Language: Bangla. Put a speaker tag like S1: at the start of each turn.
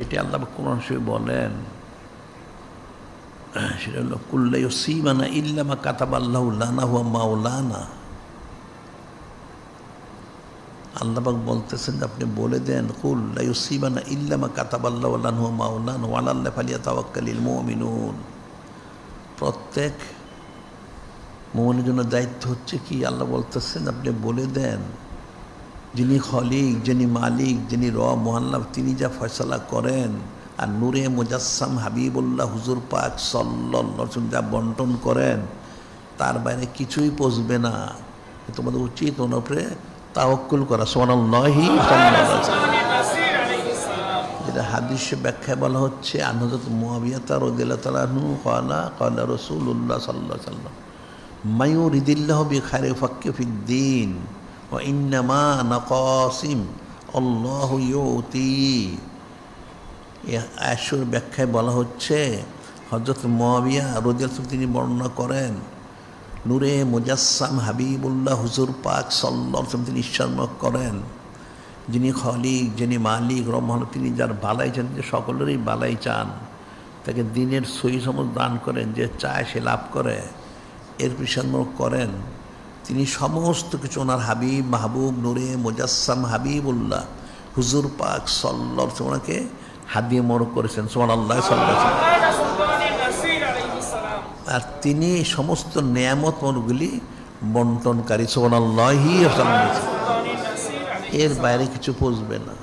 S1: যেটি আল্লাহ কোরআন শরীফে বলেন সেটা হলো কুল্লা ইউসিবানা ইল্লা মা কাতাবাল্লাহু লানা ওয়া মাওলানা। আল্লাহ পাক বলতেছেন আপনি বলে দেন কুল লা ইউসিবানা ইল্লা মা কাতাবাল্লাহু লানা ওয়া মাওলানা ওয়া আলাল্লাহি ফালিয়াতাওয়াক্কালিল মুমিনুন। প্রত্যেক মুমিনের জন্য দায়িত্ব হচ্ছে কি, আল্লাহ বলতেছেন আপনি বলে দেন যিনি খলিক, যিনি মালিক, যিনি মহাল্লাহ, তিনি যা ফয়সালা করেন, আর নূরে মুজাসসাম হাবিবুল্লাহ হুজুর পাক সাল্লাল্লাহু আলাইহি ওয়াসাল্লাম যা বন্টন করেন তার বাইরে কিছুই পচবে না। তোমাদের উচিত ওনার উপরে তাওয়াক্কুল করা। সুবহানাল্লাহি যেটা হাদিসে ব্যাখ্যায় বলা হচ্ছে হযরত মুআবিয়া রাদিয়াল্লাহু তাআলা আনহু ক্বালা ক্বালা রাসূলুল্লাহ সাল্লাল্লাহু আলাইহি ওয়াসাল্লাম মা ইউরিদিল্লাহু বিখাইরিন ফাক্কিহু ফিদ্দীন ওয়া ইন্নামা নাকাসিম আল্লাহু ইউতি। আয়াতের ব্যাখ্যায় বলা হচ্ছে হযরত মুআবিয়া রাদিয়াল্লাহু তিনি বর্ণনা করেন নূরে মুজাসসাম হাবিবুল্লাহ হুজুর পাক সাল্লাল্লাহু আলাইহি ওয়াসাল্লাম তিনি ইরশাদ করেন যিনি খলিক, যিনি মালিক, রহমান, তিনি যার বালাই চান, যে সকলেরই বালাই চান, তাকে দিনের সহি সমজ দান করেন, যে চায় সে লাভ করে, এর পিছনে করেন। তিনি সমস্ত কিছু ওনার হাবিব মাহবুব নূরে মুজাসসাম হাবিবুল্লাহ হুজুর পাক সাল্লাল্লাহু আলাইহি ওয়াসাল্লাম ওনাকে হাদিয়ে মোবারক করেছেন। সুবহানাল্লাহ সাল্লাল্লাহু আলাইহি ওয়াসাল্লাম। আর তিনি সমস্ত নেয়ামত মনগুলি বন্টনকারী। সুবহানাল্লাহি ওয়া বিহামদিহি। এর বাইরে কিছু পৌঁছবে না।